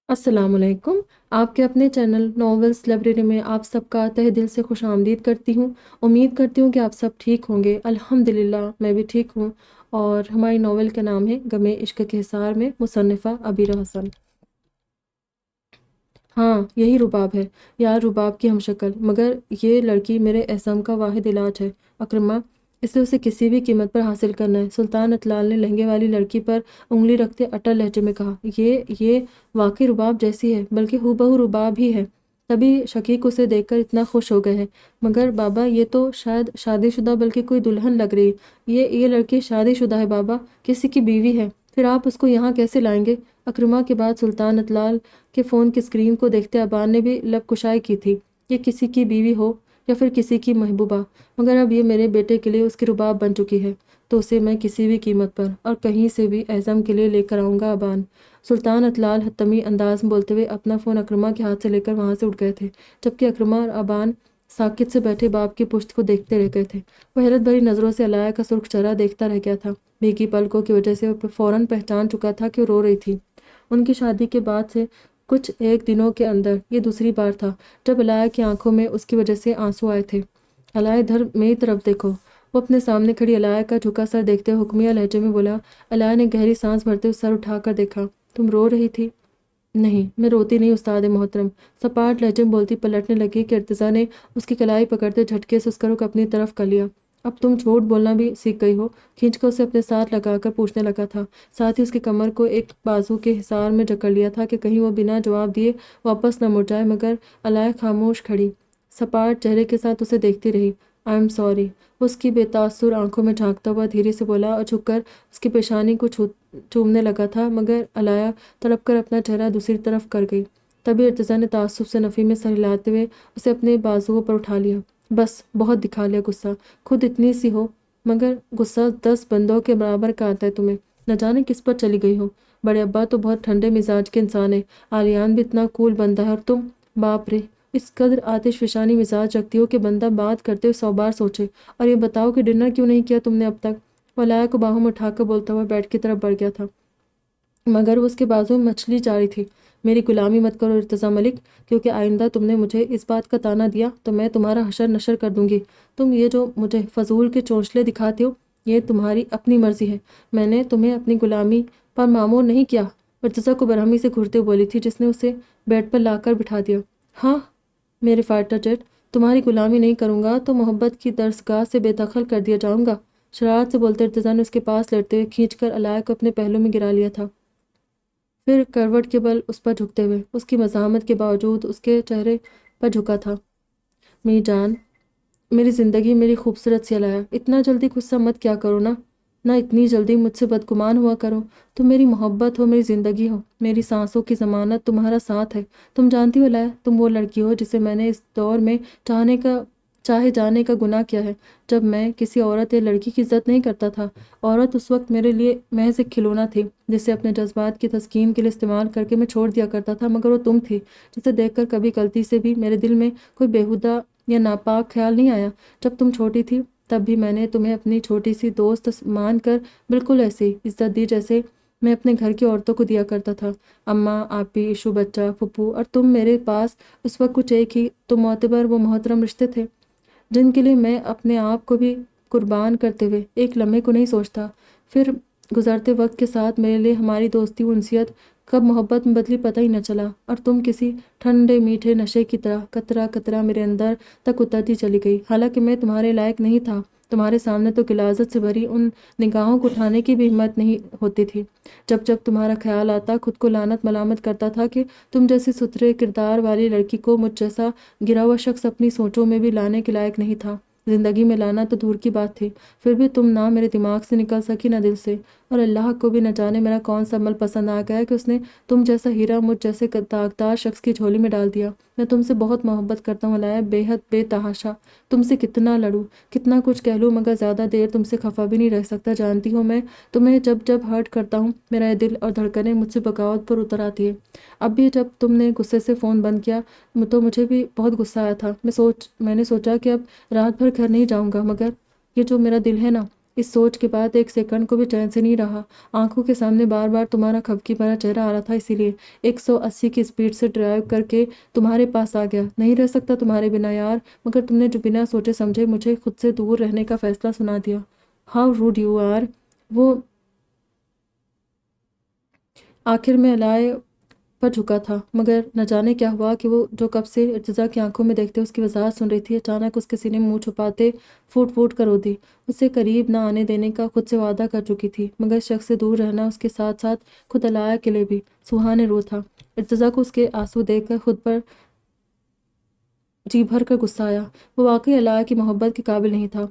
السلام علیکم۔ آپ کے اپنے چینل ناولس لائبریری میں آپ سب کا تہہ دل سے خوش آمدید کرتی ہوں۔ امید کرتی ہوں کہ آپ سب ٹھیک ہوں گے۔ الحمدللہ میں بھی ٹھیک ہوں، اور ہماری ناول کا نام ہے غم عشق کے حصار میں، مصنفہ عبیرہ حسن۔ ہاں، یہی رباب ہے یار، رباب کی ہم شکل، مگر یہ لڑکی میرے احسام کا واحد علاج ہے اکرمہ۔ اسے کسی بھی قیمت پر حاصل کرنا ہے۔ سلطان اطلال نے لہنگے والی لڑکی پر انگلی رکھتے اٹل لہجے میں کہا، یہ واقعی رباب جیسی ہے، بلکہ ہو بہو رباب ہی ہے۔ تبھی شقیق اسے دیکھ کر اتنا خوش ہو گئے ہیں۔ مگر بابا، یہ تو شاید شادی شدہ بلکہ کوئی دلہن لگ رہی۔ یہ لڑکی شادی شدہ ہے بابا، کسی کی بیوی ہے۔ پھر آپ اس کو یہاں کیسے لائیں گے؟ اکرمہ کے بعد سلطان اطلال کے فون کی اسکرین کو دیکھتے ابان نے بھی لب کشائی کی تھی۔ یہ کسی کی بیوی ہو یا پھر کسی کی محبوبہ، مگر اب یہ میرے بیٹے کے لیے اس کی رباب بن چکی ہے، تو اسے میں کسی بھی قیمت پر اور کہیں سے بھی اعظم کے لیے لے کر آؤں گا ابان۔ سلطان اطلال حتمی انداز میں بولتے ہوئے اپنا فون اکرمہ کے ہاتھ سے لے کر وہاں سے اٹھ گئے تھے، جبکہ اکرمہ اور ابان ساکت سے بیٹھے باپ کی پشت کو دیکھتے رہ گئے تھے۔ وہ حیرت بھری نظروں سے علاء کا سرخ چہرہ دیکھتا رہ گیا تھا۔ بھیگی پلکوں کی وجہ سے وہ فوراً پہچان چکا تھا کہ وہ رو رہی تھی۔ ان کی شادی کے بعد سے کچھ ایک دنوں کے اندر یہ دوسری بار تھا جب علاء کی آنکھوں میں اس کی وجہ سے آنسو آئے تھے۔ علاء، ادھر میری طرف دیکھو۔ وہ اپنے سامنے کھڑی علاء کا جھکا سر دیکھتے ہوئے حکمیہ لہجے میں بولا۔ علاء نے گہری سانس بھرتے ہوئے سر اٹھا کر دیکھا۔ تم رو رہی تھی؟ نہیں، میں روتی نہیں استاد محترم، سپاٹ لہجے میں بولتی پلٹنے لگی کہ ارتضیٰ نے اس کی کلائی پکڑتے جھٹکے سے اس کا رخ اپنی طرف کر لیا۔ اب تم جھوٹ بولنا بھی سیکھ گئی ہو، کھینچ کر اسے اپنے ساتھ لگا کر پوچھنے لگا تھا، ساتھ ہی اس کی کمر کو ایک بازو کے حصار میں جکڑ لیا تھا کہ کہیں وہ بنا جواب دیے واپس نہ مڑ جائے۔ مگر علاء خاموش کھڑی، سپاٹ چہرے کے ساتھ اسے دیکھتی رہی۔ آئی ایم سوری، اس کی بے تاثر آنکھوں میں جھانکتا ہوا دھیرے سے بولا اور جھک کر اس کی پیشانی کو چومنے لگا تھا، مگر علاء تڑپ کر اپنا چہرہ دوسری طرف کر گئی۔ تبھی ارتضیٰ نے تعصب سے نفی میں سر ہلاتے ہوئے اسے اپنے بازوؤں پر اٹھا لیا۔ بس، بہت دکھا لیا غصہ، خود اتنی سی ہو، مگر غصہ 10 بندوں کے برابر کا آتا ہے تمہیں۔ نہ جانے کس پر چلی گئی ہو۔ بڑے ابا تو بہت ٹھنڈے مزاج کے انسان ہیں، آلیان بھی اتنا کول بندہ ہے، اور تم، باپ رے، اس قدر آتش فشانی مزاج رکھتی ہو کہ بندہ بات کرتے ہوئے 100 بار سوچے۔ اور یہ بتاؤ کہ ڈنر کیوں نہیں کیا تم نے اب تک؟ وہ علاء کو باہوں میں اٹھا کر بولتا ہوا بیڈ کی طرف بڑھ گیا تھا، مگر وہ اس کے بازو میں مچھلی جاری تھی۔ میری غلامی مت کرو ارتضیٰ ملک، کیونکہ آئندہ تم نے مجھے اس بات کا طعنہ دیا تو میں تمہارا حشر نشر کر دوں گی۔ تم یہ جو مجھے فضول کے چونچلے دکھاتے ہو، یہ تمہاری اپنی مرضی ہے، میں نے تمہیں اپنی غلامی پر معمور نہیں کیا۔ ارتضیٰ کو برہمی سے گھورتے ہوئے بولی تھی، جس نے اسے بیڈ پر لا کر بٹھا دیا۔ ہاں، میرے فائٹر جیٹ، تمہاری غلامی نہیں کروں گا تو محبت کی درسگاہ سے بے دخل کر دیا جاؤں گا۔ شرارت سے بولتے ارتضیٰ نے اس کے پاس لیٹتے ہوئے کھینچ کر علاء کو اپنے پہلو میں گرا لیا تھا، پھر کروٹ کے بل اس پر جھکتے ہوئے اس کی مزاحمت کے باوجود اس کے چہرے پر جھکا تھا۔ میری جان، میری زندگی، میری خوبصورت سی علاء، اتنا جلدی غصہ مت کیا کرو نا، نہ اتنی جلدی مجھ سے بدگمان ہوا کرو۔ تم میری محبت ہو، میری زندگی ہو، میری سانسوں کی ضمانت، تمہارا ساتھ ہے۔ تم جانتی ہو علاء، تم وہ لڑکی ہو جسے میں نے اس دور میں چاہے جانے کا گناہ کیا ہے۔ جب میں کسی عورت یا لڑکی کی عزت نہیں کرتا تھا، عورت اس وقت میرے لیے محض ایک کھلونا تھی جسے اپنے جذبات کی تسکین کے لیے استعمال کر کے میں چھوڑ دیا کرتا تھا، مگر وہ تم تھی جسے دیکھ کر کبھی غلطی سے بھی میرے دل میں کوئی بیہودہ یا ناپاک خیال نہیں آیا۔ جب تم چھوٹی تھی تب بھی میں نے تمہیں اپنی چھوٹی سی دوست مان کر بالکل ایسی عزت دی جیسے میں اپنے گھر کی عورتوں کو دیا کرتا تھا۔ اماں، آپی، ایشو بچہ، پھپھو اور تم میرے پاس اس وقت کچھ ایک ہی تو معتبر و محترم رشتے تھے، جن کے لیے میں اپنے آپ کو بھی قربان کرتے ہوئے ایک لمحے کو نہیں سوچتا۔ پھر گزرتے وقت کے ساتھ میرے لیے ہماری دوستی و انسیت کب محبت میں بدلی پتہ ہی نہ چلا، اور تم کسی ٹھنڈے میٹھے نشے کی طرح قطرہ قطرہ میرے اندر تک اترتی چلی گئی، حالانکہ میں تمہارے لائق نہیں تھا۔ تمہارے سامنے تو غلاظت سے بھری ان نگاہوں کو اٹھانے کی بھی ہمت نہیں ہوتی تھی۔ جب جب تمہارا خیال آتا، خود کو لعنت ملامت کرتا تھا کہ تم جیسی ستھرے کردار والی لڑکی کو مجھ جیسا گرا ہوا شخص اپنی سوچوں میں بھی لانے کے لائق نہیں تھا۔ زندگی میں لانا تو دور کی بات تھی، پھر بھی تم نہ میرے دماغ سے نکل سکی نہ دل سے، اور اللہ کو بھی نہ جانے میرا کون سا عمل پسند آ گیا کہ اس نے تم جیسا ہیرا مجھ جیسے داغدار شخص کی جھولی میں ڈال دیا۔ میں تم سے بہت محبت کرتا ہوں علاء، بے حد بے تحاشا۔ تم سے کتنا لڑوں، کتنا کچھ کہہ لوں، مگر زیادہ دیر تم سے خفا بھی نہیں رہ سکتا۔ جانتی ہوں میں تمہیں جب جب ہرٹ کرتا ہوں، میرا یہ دل اور دھڑکنیں مجھ سے بغاوت پر اتر آتی ہے۔ اب بھی جب تم نے غصے سے فون بند کیا تو مجھے بھی بہت غصہ آیا تھا۔ میں نے سوچا کہ اب رات بھر گھر نہیں جاؤں گا، مگر یہ جو میرا دل ہے نا، اس سوچ کے بعد ایک سیکنڈ کو بھی چین سے نہیں رہا۔ آنکھوں کے سامنے بار بار تمہارا کھپکی بھرا چہرہ آ رہا تھا، اسی لیے 180 کی اسپیڈ سے ڈرائیو کر کے تمہارے پاس آ گیا۔ نہیں رہ سکتا تمہارے بنا یار، مگر تم نے جو بنا سوچے سمجھے مجھے خود سے دور رہنے کا فیصلہ سنا دیا۔ How rude you are. وہ آخر میں الائے پر جھکا تھا، مگر نہ جانے کیا ہوا کہ وہ جو کب سے ارتضیٰ کی آنکھوں میں دیکھتے اس کی وضاحت سن رہی تھی، اچانک اس کے سینے میں منہ چھپاتے پھوٹ پھوٹ کر رو دی۔ اسے قریب نہ آنے دینے کا خود سے وعدہ کر چکی تھی، مگر اس شخص سے دور رہنا اس کے ساتھ ساتھ خود الائے کے لیے بھی سوہانے رو تھا۔ ارتضیٰ کو اس کے آنسو دیکھ کر خود پر جی بھر کر غصہ آیا۔ وہ واقعی الائے کی محبت کے قابل نہیں تھا۔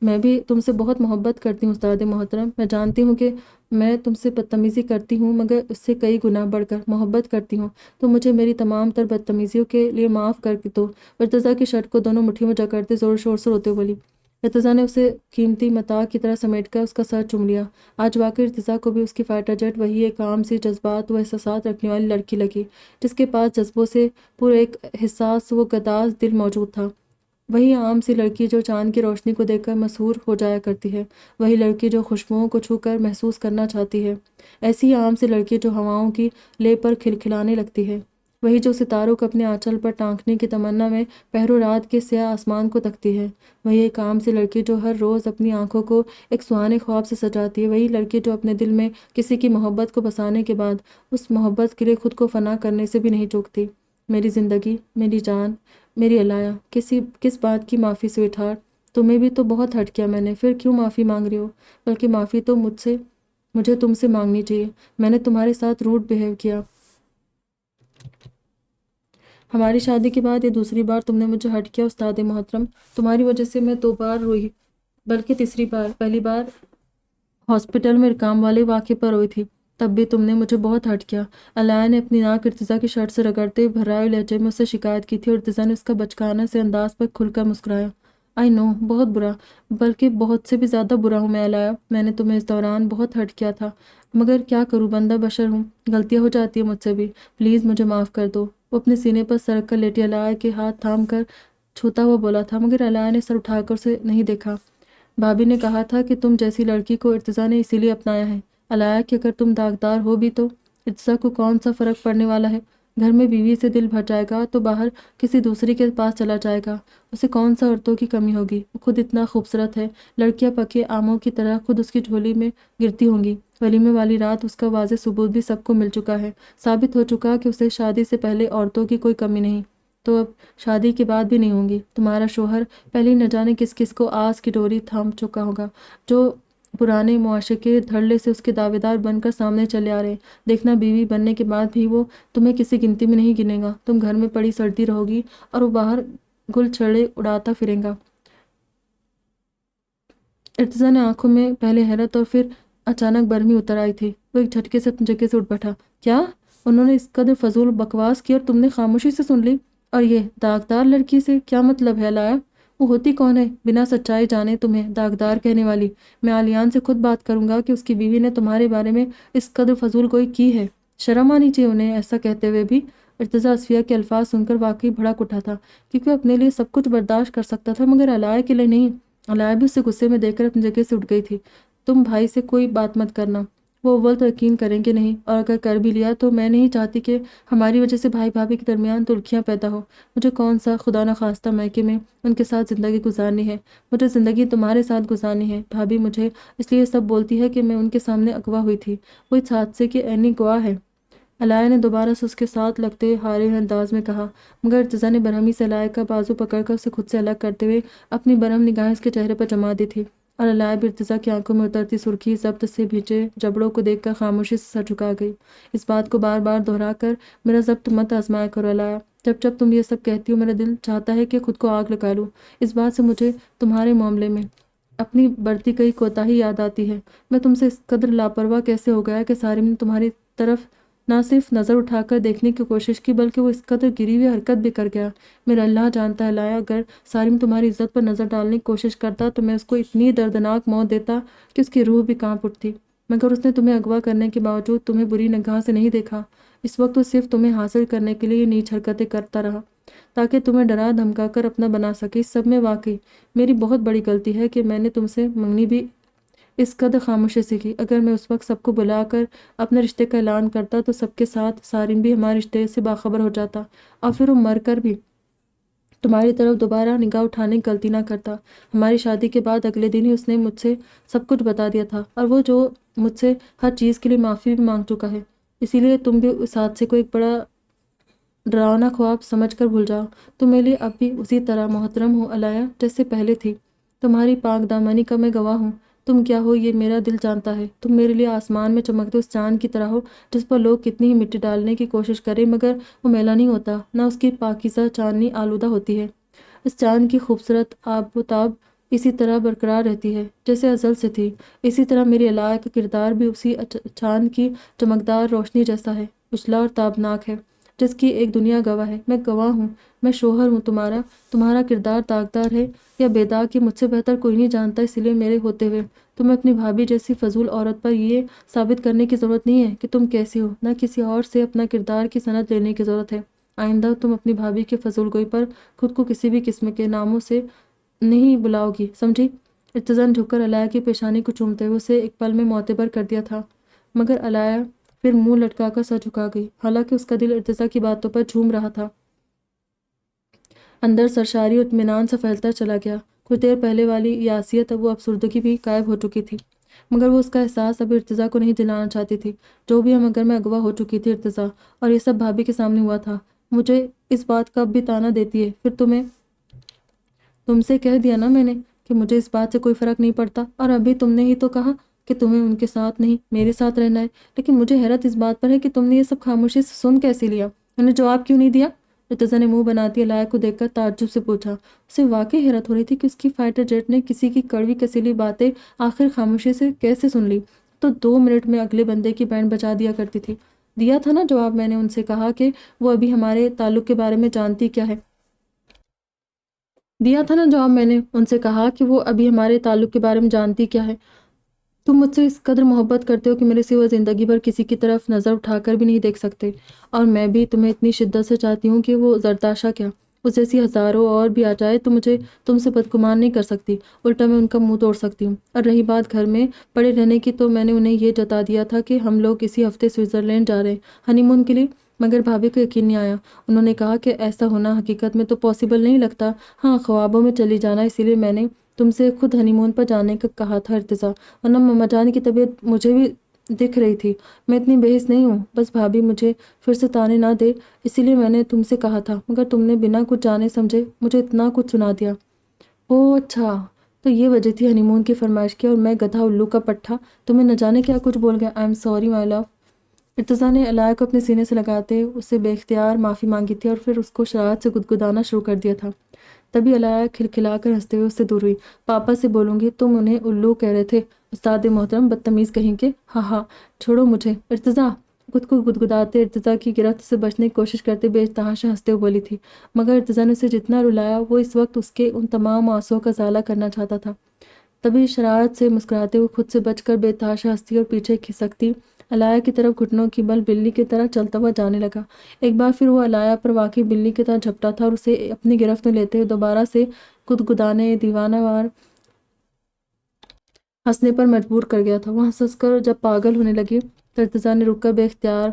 میں بھی تم سے بہت محبت کرتی ہوں استاد محترم، میں جانتی ہوں کہ میں تم سے بدتمیزی کرتی ہوں، مگر اس سے کئی گنا بڑھ کر محبت کرتی ہوں، تو مجھے میری تمام تر بدتمیزیوں کے لیے معاف کر دو۔ ارتضیٰ کی شرٹ کو دونوں مٹھیوں میں جکڑتے زور شور سے روتے بولی۔ ارتضیٰ نے اسے قیمتی متاع کی طرح سمیٹ کر اس کا سر چوم لیا۔ آج واقعی ارتضیٰ کو بھی اس کی فائٹر جیٹ وہی ایک عام سی جذبات و احساسات رکھنے والی لڑکی لگی، جس کے پاس جذبوں سے پورا ایک حساس و گداز دل موجود تھا۔ وہی عام سی لڑکی جو چاند کی روشنی کو دیکھ کر مسحور ہو جایا کرتی ہے، وہی لڑکی جو خوشبوؤں کو چھو کر محسوس کرنا چاہتی ہے، ایسی ہی عام سی لڑکی جو ہواؤں کی لے پر کھلکھلانے لگتی ہے، وہی جو ستاروں کو اپنے آنچل پر ٹانکنے کی تمنا میں پہرو رات کے سیاہ آسمان کو تکتی ہے، وہی ایک عام سی لڑکی جو ہر روز اپنی آنکھوں کو ایک سہانے خواب سے سجاتی ہے، وہی لڑکی جو اپنے دل میں کسی کی محبت کو بسانے کے بعد اس محبت کے لیے خود کو فنا کرنے سے بھی نہیں چوکتی۔ میری زندگی، میری جان، میری الائے، کس بات کی معافی سویٹ ہارٹ؟ تمہیں بھی تو بہت ہرٹ کیا میں نے، پھر کیوں معافی مانگ رہی ہو؟ بلکہ معافی تو مجھے تم سے مانگنی چاہیے، میں نے تمہارے ساتھ روڈ بیہیو کیا۔ ہماری شادی کے بعد یہ دوسری بار تم نے مجھے ہرٹ کیا استاد محترم، تمہاری وجہ سے میں 2 بار روئی، بلکہ تیسری بار، پہلی بار ہاسپٹل میں رکام والے واقعے پر روئی تھی، تب بھی تم نے مجھے بہت ہرٹ کیا۔ الائے نے اپنی ناک ارتضیٰ کی شرٹ سے رگڑتے بھرائے لہجے میں اس سے شکایت کی تھی، اور ارتضیٰ نے اس کا بچکانہ سے انداز پر کھل کر مسکرایا۔ آئی نو، بہت برا، بلکہ بہت سے بھی زیادہ برا ہوں میں الائے، میں نے تمہیں اس دوران بہت ہرٹ کیا تھا، مگر کیا کروں، بندہ بشر ہوں، غلطیاں ہو جاتی ہیں مجھ سے بھی، پلیز مجھے معاف کر دو۔ وہ اپنے سینے پر سرک کر لیٹی الائے کے ہاتھ تھام کر چھوتا ہوا بولا تھا، مگر الائے نے سر اٹھا کر اسے نہیں دیکھا۔ بھابھی نے کہا تھا کہ تم جیسی لڑکی کو ارتضیٰ نے اسی لیے اپنایا ہے الائے، کہ اگر تم داغدار ہو بھی تو ارتضیٰ کو کون سا فرق پڑنے والا ہے؟ گھر میں بیوی سے دل بھر جائے گا تو باہر کسی دوسری کے پاس چلا جائے گا، اسے کون سا عورتوں کی کمی ہوگی؟ وہ خود اتنا خوبصورت ہے، لڑکیاں پکے آموں کی طرح خود اس کی جھولی میں گرتی ہوں گی۔ ولیمے والی رات اس کا واضح ثبوت بھی سب کو مل چکا ہے، ثابت ہو چکا کہ اسے شادی سے پہلے عورتوں کی کوئی کمی نہیں، تو اب شادی کے بعد بھی نہیں ہوں گی۔ تمہارا شوہر پہلے نہ جانے کس کس کو آس کی ڈوری تھام چکا ہوگا، جو پرانے معاشرے کے دھڑلے سے اس کے دعوے دار بن کر سامنے چلے آ رہے ہیں۔ دیکھنا بیوی بننے کے بعد بھی وہ تمہیں کسی گنتی میں نہیں گنے گا، تم گھر میں پڑی سڑتی رہو گی اور وہ باہر گل چھڑے اڑاتا پھرے گا۔ ارتضیٰ نے آنکھوں میں پہلے حیرت اور پھر اچانک برہمی اتر آئی تھی، وہ ایک جھٹکے سے اپنی جگہ سے اٹھ بیٹھا۔ کیا انہوں نے اس قدر فضول بکواس کی اور تم نے خاموشی سے سن لی؟ اور یہ داغدار لڑکی سے کیا مطلب ہے الائے؟ وہ ہوتی کون ہے بنا سچائی جانے تمہیں داغدار کہنے والی؟ میں عالیان سے خود بات کروں گا کہ اس کی بیوی نے تمہارے بارے میں اس قدر فضول گوئی کی ہے، شرم آنی چاہیے انہیں ایسا کہتے ہوئے بھی۔ ارتضیٰ اصفیہ کے الفاظ سن کر واقعی بھڑک اٹھا تھا، کیونکہ اپنے لیے سب کچھ برداشت کر سکتا تھا مگر الائے کے لیے نہیں۔ الائے بھی اسے غصے میں دیکھ کر اپنی جگہ سے اٹھ گئی تھی۔ تم بھائی سے کوئی بات مت کرنا، وہ اول تو یقین کریں گے نہیں، اور اگر کر بھی لیا تو میں نہیں چاہتی کہ ہماری وجہ سے بھائی بھابھی کے درمیان تلخیاں پیدا ہو۔ مجھے کون سا خدا نخواستہ میکے میں ان کے ساتھ زندگی گزارنی ہے، مجھے زندگی تمہارے ساتھ گزارنی ہے۔ بھابھی مجھے اس لیے سب بولتی ہے کہ میں ان کے سامنے اغوا ہوئی تھی، وہ اس حادثے کی عینی گواہ ہے۔ الائے نے دوبارہ سے اس کے ساتھ لگتے ہارے انداز میں کہا، مگر ارتضیٰ نے برہمی سے الائے کا بازو پکڑ کر اسے خود سے الگ کرتے ہوئے اپنی برہم نگاہیں اس کے چہرے پر جما دی تھی، اور الائے بھی ارتضیٰ کی آنکھوں میں اترتی سرخی ضبط سے بھیجے جبڑوں کو دیکھ کر خاموشی سے سر جھکا گئی۔ اس بات کو بار بار دہرا کر میرا ضبط مت آزمایا کرو الائے، جب تم یہ سب کہتی ہو میرا دل چاہتا ہے کہ خود کو آگ لگا لوں۔ اس بات سے مجھے تمہارے معاملے میں اپنی برتی گئی کوتاہی یاد آتی ہے۔ میں تم سے اس قدر لاپرواہ کیسے ہو گیا کہ سارم نے تمہاری طرف نہ صرف نظر اٹھا کر دیکھنے کی کوشش کی بلکہ وہ اس قدر گری ہوئی حرکت بھی کر گیا۔ میرا اللہ جانتا ہے الائے، اگر سارم تمہاری عزت پر نظر ڈالنے کی کوشش کرتا تو میں اس کو اتنی دردناک موت دیتا کہ اس کی روح بھی کانپ اٹھتی، مگر اس نے تمہیں اغوا کرنے کے باوجود تمہیں بری نگاہ سے نہیں دیکھا۔ اس وقت وہ صرف تمہیں حاصل کرنے کے لیے یہ نیچ حرکتیں کرتا رہا۔ تاکہ تمہیں ڈرا دھمکا کر اپنا بنا سکے۔ اس سب میں واقعی میری بہت بڑی غلطی ہے کہ میں نے تم سے منگنی بھی اس قدر خاموشی سے کی۔ اگر میں اس وقت سب کو بلا کر اپنے رشتے کا اعلان کرتا تو سب کے ساتھ سارن بھی ہمارے رشتے سے باخبر ہو جاتا، اور پھر وہ مر کر بھی تمہاری طرف دوبارہ نگاہ اٹھانے کی غلطی نہ کرتا۔ ہماری شادی کے بعد اگلے دن ہی اس نے مجھ سے سب کچھ بتا دیا تھا، اور وہ جو مجھ سے ہر چیز کے لیے معافی بھی مانگ چکا ہے۔ اسی لیے تم بھی اس حادثے کو ایک بڑا ڈراؤنا خواب سمجھ کر بھول جاؤ۔ تم میرے لیے اب بھی اسی طرح محترم ہو علایا جیسے پہلے تھی۔ تمہاری پاک دامنی کا میں گواہ ہوں۔ تم کیا ہو یہ میرا دل جانتا ہے۔ تم میرے لیے آسمان میں چمکتے اس چاند کی طرح ہو جس پر لوگ کتنی ہی مٹی ڈالنے کی کوشش کریں مگر وہ میلا نہیں ہوتا، نہ اس کی پاکیزہ چاندنی آلودہ ہوتی ہے۔ اس چاند کی خوبصورت آب و تاب اسی طرح برقرار رہتی ہے جیسے ازل سے تھی۔ اسی طرح میری علایا کا کردار بھی اسی چاند کی چمکدار روشنی جیسا ہے، اجلا اور تابناک ہے جس کی ایک دنیا گواہ ہے۔ میں گواہ ہوں، میں شوہر ہوں تمہارا۔ تمہارا کردار داغدار ہے یا بے داغ یہ مجھ سے بہتر کوئی نہیں جانتا، اسی لیے میرے ہوتے ہوئے تمہیں اپنی بھابھی جیسی فضول عورت پر یہ ثابت کرنے کی ضرورت نہیں ہے کہ تم کیسی ہو، نہ کسی اور سے اپنا کردار کی سند لینے کی ضرورت ہے۔ آئندہ تم اپنی بھابھی کے فضول گوئی پر خود کو کسی بھی قسم کے ناموں سے نہیں بلاؤ گی، سمجھی؟ ارتضی نے جھک کر علایا کی پیشانی کو چومتے ہوئے اسے ایک پل میں معتبر کر دیا تھا، مگر علایا پھر منہ لٹکا کر سر جھکا گئی، حالانکہ اس کا دل ارتضی کی باتوں پر جھوم رہا تھا۔ اندر سرشاری اور اطمینان سے پھیلتا چلا گیا۔ کچھ دیر پہلے والی یاسیت وہ افسردگی بھی غائب ہو چکی تھی، مگر وہ اس کا احساس اب ارتضی کو نہیں دلانا چاہتی تھی۔ جو بھی مگر میں اغوا ہو چکی تھی ارتضی، اور یہ سب بھابھی کے سامنے ہوا تھا۔ مجھے اس بات کا اب بھی طعنہ دیتی ہے، پھر تم سے کہہ دیا نا میں نے کہ مجھے اس بات سے کوئی فرق نہیں پڑتا، اور ابھی تم نے ہی تو کہا کہ تمہیں ان کے ساتھ نہیں میرے ساتھ رہنا ہے۔ لیکن مجھے حیرت اس بات پر ہے کہ تم نے یہ سب خاموشی سے سن کیسے لیا، انہیں جواب کیوں نہیں دیا؟ ارتضی نے منہ بناتی علایا کو دیکھ کر تعجب سے پوچھا۔ اسے واقعی حیرت ہو رہی تھی کہ اس کی فائٹر جیٹ نے کسی کی کڑوی کسیلی باتیں آخر خاموشی سے کیسے سن لی، تو 2 منٹ میں اگلے بندے کی بینڈ بجا دیا کرتی تھی۔ دیا تھا نا جواب، میں نے ان سے کہا کہ وہ ابھی ہمارے تعلق کے بارے میں جانتی کیا ہے۔ دیا تھا نا جواب، میں نے ان سے کہا کہ وہ ابھی ہمارے تعلق کے بارے میں جانتی کیا ہے۔ تم مجھ سے اس قدر محبت کرتے ہو کہ میرے سوا زندگی بھر کسی کی طرف نظر اٹھا کر بھی نہیں دیکھ سکتے، اور میں بھی تمہیں اتنی شدت سے چاہتی ہوں کہ وہ زرتاشا کیا اس جیسی ہزاروں اور بھی آ جائے تو مجھے تم سے بدگمان نہیں کر سکتی، الٹا میں ان کا منہ توڑ سکتی ہوں۔ اور رہی بات گھر میں پڑے رہنے کی، تو میں نے انہیں یہ جتا دیا تھا کہ ہم لوگ اسی ہفتے سوئٹزرلینڈ جا رہے ہیں ہنی مون کے لیے، مگر بھابھی کو یقین نہیں آیا۔ انہوں نے کہا کہ ایسا ہونا حقیقت میں تو پاسبل نہیں لگتا، ہاں خوابوں میں چلی جانا، اسی لیے میں نے تم سے خود ہنی مون پر جانے کا کہا تھا ارتضی، ورنہ مما جان کی طبیعت مجھے بھی دکھ رہی تھی۔ میں اتنی بے حس نہیں ہوں، بس بھابھی مجھے پھر سے طعنے نہ دے، اسی لیے میں نے تم سے کہا تھا، مگر تم نے بنا کچھ جانے سمجھے مجھے اتنا کچھ سنا دیا۔ اوہ اچھا، تو یہ وجہ تھی ہنی مون کی فرمائش کی، اور میں گدھا الو کا پٹھا تمہیں نہ جانے کیا کچھ بول گیا۔ آئی ایم سوری مائی لو۔ ارتضی نے علایا کو اپنے سینے سے لگاتے اسے بے اختیار معافی مانگی تھی، اور پھر اس کو شرارت سے گدگدانا شروع کر دیا تھا۔ تبھی علایا کھلکھلا کر ہنستے ہوئے اس سے دور ہوئی۔ پاپا سے بولوں گی تم انہیں الو کہہ رہے تھے، استاد محترم، بدتمیز کہیں کے، ہاں ہاں، چھوڑو مجھے۔ ارتضی خود کو گدگداتے ارتضی کی گرفت سے بچنے کی کوشش کرتے بے تحاشا ہنستے ہوئے بولی تھی، مگر ارتضی نے اسے جتنا رلایا وہ اس وقت اس کے ان تمام آنسوؤں کا ازالہ کرنا چاہتا تھا۔ تبھی شرارت سے مسکراتے ہوئے خود سے بچ کر بے تحاشا ہنستی اور پیچھے کھسکتی علایا کی طرف گھٹنوں کی بل بلی کی طرح چلتا ہوا جانے لگا۔ ایک بار پھر وہ علایا پر واقعی بلی کی طرح جھپٹا تھا، اور اسے اپنی گرفت میں لیتے ہوئے دوبارہ سے گدگدانے دیوانہ وار ہنسنے پر مجبور کر گیا تھا۔ وہ ہنس ہنس کر جب پاگل ہونے لگی تو ارتضی نے رک کر بے اختیار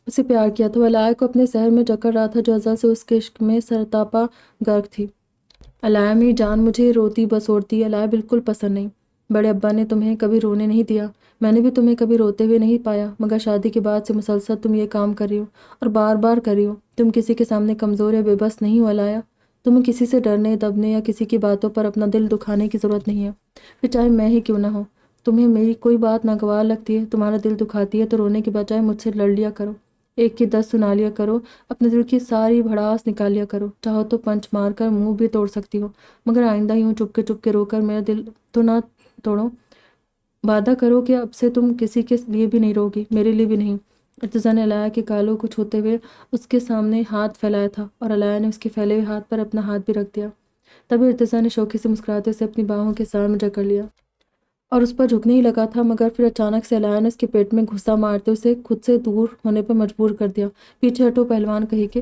اسے پیار کیا تھا۔ وہ علایا کو اپنے سحر میں جکڑ رہا تھا جو ازل سے اس کے عشق میں سرتاپا غرق تھی۔ علایا میری جان، مجھے روتی بسورتی علایا بالکل پسند نہیں۔ بڑے ابا نے تمہیں کبھی رونے نہیں دیا، میں نے بھی تمہیں کبھی روتے ہوئے نہیں پایا، مگر شادی کے بعد سے مسلسل تم یہ کام کر رہی ہو، اور بار بار کر رہی ہو۔ تم کسی کے سامنے کمزور یا بے بس نہیں ہو علایا، تمہیں کسی سے ڈرنے دبنے یا کسی کی باتوں پر اپنا دل دکھانے کی ضرورت نہیں ہے، پھر چاہے میں ہی کیوں نہ ہوں۔ تمہیں میری کوئی بات ناگوار لگتی ہے، تمہارا دل دکھاتی ہے، تو رونے کے بجائے مجھ سے لڑ لیا کرو، ایک کی 10 سنا لیا کرو، اپنے دل کی ساری بھڑاس نکال لیا کرو، چاہو تو پنچ مار کر منہ بھی توڑ سکتی ہو، مگر آئندہ یوں چپ کے رو کر میرا دل تو نہ توڑو۔ وعدہ کرو کہ اب سے تم کسی کے لیے بھی نہیں روگی، میرے لیے بھی نہیں۔ ارتضی نے علایا کے گالوں کو چھوتے ہوئے اس کے سامنے ہاتھ پھیلایا تھا، اور علایا نے اس کے پھیلے ہوئے ہاتھ پر اپنا ہاتھ بھی رکھ دیا۔ تبھی ارتضی نے شوخی سے مسکراتے اسے اپنی باہوں کے سائے میں جکڑ لیا اور اس پر جھکنے ہی لگا تھا، مگر پھر اچانک سے علایا نے اس کے پیٹ میں گھسا مارتے اسے خود سے دور ہونے پر مجبور کر دیا۔ پیچھے ہٹو پہلوان کہی کہ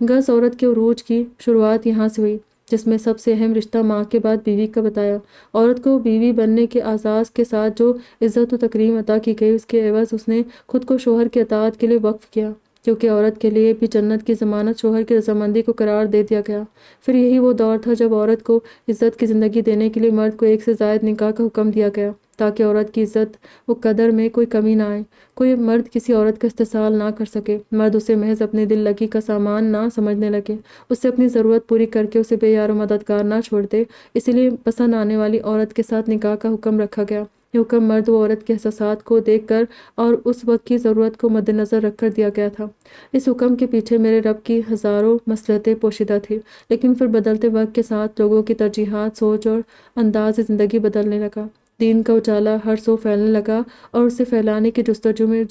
گز عورت کے عروج کی شروعات یہاں سے ہوئی، جس میں سب سے اہم رشتہ ماں کے بعد بیوی کا بتایا۔ عورت کو بیوی بننے کے اعزاز کے ساتھ جو عزت و تکریم عطا کی گئی، اس کے عوض اس نے خود کو شوہر کی اطاعت کے لیے وقف کیا، کیونکہ عورت کے لیے بھی جنت کی ضمانت شوہر کی رضامندی کو قرار دے دیا گیا۔ پھر یہی وہ دور تھا جب عورت کو عزت کی زندگی دینے کے لیے مرد کو ایک سے زائد نکاح کا حکم دیا گیا، تاکہ عورت کی عزت و قدر میں کوئی کمی نہ آئے، کوئی مرد کسی عورت کا استحصال نہ کر سکے، مرد اسے محض اپنے دل لگی کا سامان نہ سمجھنے لگے، اس سے اپنی ضرورت پوری کر کے اسے بے یار و مددگار نہ چھوڑ دے۔ اسی لیے پسند آنے والی عورت کے ساتھ نکاح کا حکم رکھا گیا۔ یہ حکم مرد و عورت کے احساسات کو دیکھ کر اور اس وقت کی ضرورت کو مد نظر رکھ کر دیا گیا تھا۔ اس حکم کے پیچھے میرے رب کی ہزاروں مصلحتیں پوشیدہ تھیں، لیکن پھر بدلتے وقت کے ساتھ لوگوں کی ترجیحات، سوچ اور انداز زندگی بدلنے لگا۔ دین کا اجالا ہر سو پھیلنے لگا اور اسے پھیلانے کی جستجو میں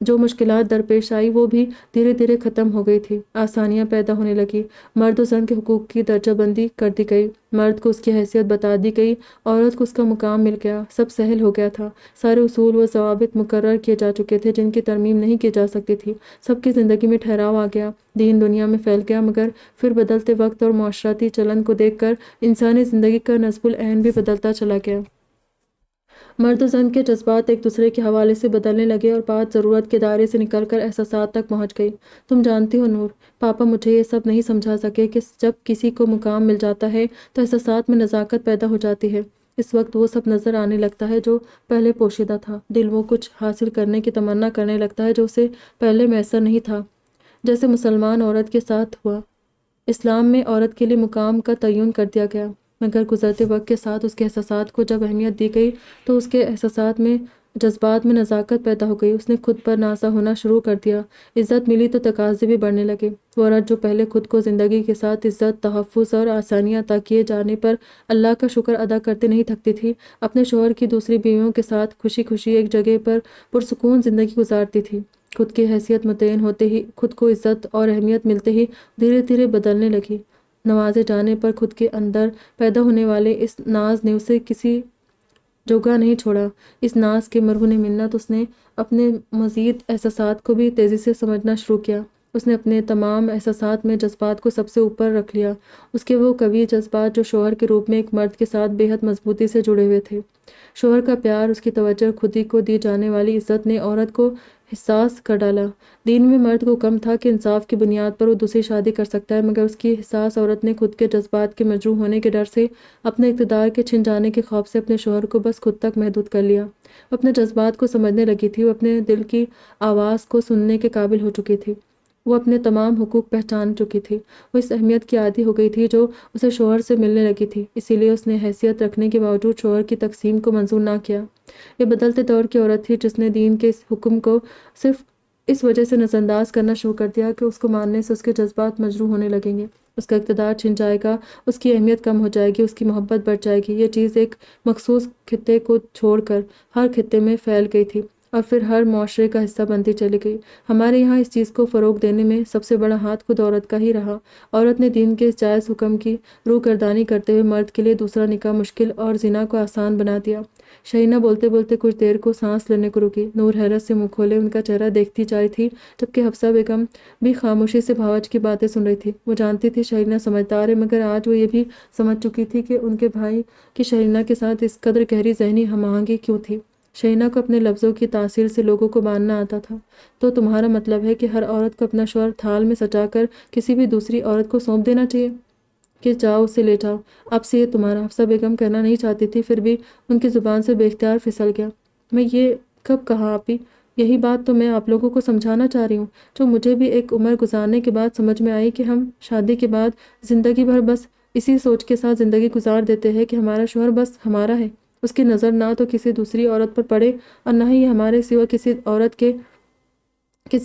جو مشکلات درپیش آئی وہ بھی دھیرے دھیرے ختم ہو گئی تھی، آسانیاں پیدا ہونے لگی۔ مرد و زن کے حقوق کی درجہ بندی کر دی گئی، مرد کو اس کی حیثیت بتا دی گئی، عورت کو اس کا مقام مل گیا، سب سہل ہو گیا تھا، سارے اصول و ضوابط مقرر کیے جا چکے تھے جن کی ترمیم نہیں کی جا سکتی تھی، سب کی زندگی میں ٹھہراؤ آ گیا، دین دنیا میں پھیل گیا۔ مگر پھر بدلتے وقت اور معاشرتی چلن کو دیکھ کر انسانی زندگی کا نصب العین بھی بدلتا چلا گیا۔ مرد و زن کے جذبات ایک دوسرے کے حوالے سے بدلنے لگے اور بات ضرورت کے دائرے سے نکل کر احساسات تک پہنچ گئی۔ تم جانتی ہو نور، پاپا مجھے یہ سب نہیں سمجھا سکے کہ جب کسی کو مقام مل جاتا ہے تو احساسات میں نزاکت پیدا ہو جاتی ہے، اس وقت وہ سب نظر آنے لگتا ہے جو پہلے پوشیدہ تھا، دل وہ کچھ حاصل کرنے کی تمنا کرنے لگتا ہے جو اسے پہلے میسر نہیں تھا، جیسے مسلمان عورت کے ساتھ ہوا۔ اسلام میں عورت کے لیے مقام کا تعین کر دیا گیا، مگر گزرتے وقت کے ساتھ اس کے احساسات کو جب اہمیت دی گئی تو اس کے احساسات میں، جذبات میں نزاکت پیدا ہو گئی، اس نے خود پر نازا ہونا شروع کر دیا، عزت ملی تو تقاضے بھی بڑھنے لگے۔ وہ عورت جو پہلے خود کو زندگی کے ساتھ عزت، تحفظ اور آسانیاں عطا کیے جانے پر اللہ کا شکر ادا کرتے نہیں تھکتی تھی، اپنے شوہر کی دوسری بیویوں کے ساتھ خوشی خوشی ایک جگہ پر پرسکون زندگی گزارتی تھی، خود کی حیثیت متعین ہوتے ہی، خود کو عزت اور اہمیت ملتے ہی دھیرے دھیرے بدلنے لگی۔ نوازے جانے پر خود کے اندر پیدا ہونے والے اس ناز نے اسے کسی جگہ نہیں چھوڑا، اس ناز کے مرہون منت اس نے اپنے مزید احساسات کو بھی تیزی سے سمجھنا شروع کیا۔ اس نے اپنے تمام احساسات میں جذبات کو سب سے اوپر رکھ لیا، اس کے وہ قوی جذبات جو شوہر کے روپ میں ایک مرد کے ساتھ بے حد مضبوطی سے جڑے ہوئے تھے۔ شوہر کا پیار، اس کی توجہ، خود ہی کو دی جانے والی عزت نے عورت کو حساس کر ڈالا۔ دین میں مرد کو حکم تھا کہ انصاف کی بنیاد پر وہ دوسری شادی کر سکتا ہے، مگر اس کی حساس عورت نے خود کے جذبات کے مجروح ہونے کے ڈر سے، اپنے اقتدار کے چھن جانے کے خوف سے اپنے شوہر کو بس خود تک محدود کر لیا۔ وہ اپنے جذبات کو سمجھنے لگی تھی، وہ اپنے دل کی آواز کو سننے کے قابل ہو چکی تھی، وہ اپنے تمام حقوق پہچان چکی تھی، وہ اس اہمیت کی عادی ہو گئی تھی جو اسے شوہر سے ملنے لگی تھی، اسی لیے اس نے حیثیت رکھنے کے باوجود شوہر کی تقسیم کو منظور نہ کیا۔ یہ بدلتے دور کی عورت تھی جس نے دین کے اس حکم کو صرف اس وجہ سے نظر انداز کرنا شروع کر دیا کہ اس کو ماننے سے اس کے جذبات مجروح ہونے لگیں گے، اس کا اقتدار چھن جائے گا، اس کی اہمیت کم ہو جائے گی، اس کی محبت بڑھ جائے گی۔ یہ چیز ایک مخصوص خطے کو چھوڑ کر ہر خطے میں پھیل گئی تھی اور پھر ہر معاشرے کا حصہ بنتی چلی گئی۔ ہمارے یہاں اس چیز کو فروغ دینے میں سب سے بڑا ہاتھ خود عورت کا ہی رہا۔ عورت نے دین کے اس جائز حکم کی روگردانی کرتے ہوئے مرد کے لیے دوسرا نکاح مشکل اور زنا کو آسان بنا دیا۔ شہینہ بولتے بولتے کچھ دیر کو سانس لینے کو رکی۔ نور حیرت سے منہ کھولے ان کا چہرہ دیکھتی جا رہی تھی، جبکہ حفصہ بیگم بھی خاموشی سے بھاوچ کی باتیں سن رہی تھی۔ وہ جانتی تھی شہینہ سمجھدار ہے، مگر آج وہ یہ بھی سمجھ چکی تھی کہ ان کے بھائی کی شہینہ کے ساتھ اس قدر گہری ذہنی ہم آہنگی کیوں تھی۔ شہینہ کو اپنے لفظوں کی تاثیر سے لوگوں کو باندھنا آتا تھا۔ تو تمہارا مطلب ہے کہ ہر عورت کو اپنا شوہر تھال میں سجا کر کسی بھی دوسری عورت کو سونپ دینا چاہیے کہ جاؤ اسے لے جاؤ، اب سے یہ تمہارا۔ حفصہ بیگم کہنا نہیں چاہتی تھی، پھر بھی ان کی زبان سے بے اختیار پھسل گیا۔ میں یہ کب کہا آپی؟ یہی بات تو میں آپ لوگوں کو سمجھانا چاہ رہی ہوں، جو مجھے بھی ایک عمر گزارنے کے بعد سمجھ میں آئی کہ ہم شادی کے بعد زندگی بھر بس اسی سوچ کے ساتھ زندگی گزار دیتے ہیں کہ ہمارا شوہر بس ہمارا ہے، اس کی نظر نہ تو کسی دوسری عورت پر پڑے اور نہ ہی ہمارے سوا کسی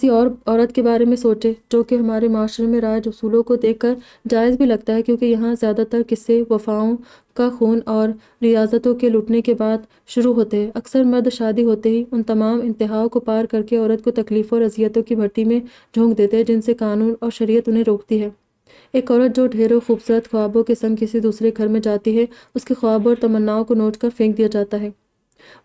اور عورت کے بارے میں سوچے، جو کہ ہمارے معاشرے میں رائج اصولوں کو دیکھ کر جائز بھی لگتا ہے، کیونکہ یہاں زیادہ تر قصے وفاؤں کا خون اور ریاضتوں کے لوٹنے کے بعد شروع ہوتے ہیں۔ اکثر مرد شادی ہوتے ہی ان تمام انتہاؤں کو پار کر کے عورت کو تکلیفوں اور اذیتوں کی بھٹی میں جھونک دیتے ہیں جن سے قانون اور شریعت انہیں روکتی ہے۔ ایک عورت جو ڈھیروں خوبصورت خوابوں کے سنگ کسی دوسرے گھر میں جاتی ہے، اس کے خوابوں اور تمناؤں کو نوچ کر پھینک دیا جاتا ہے۔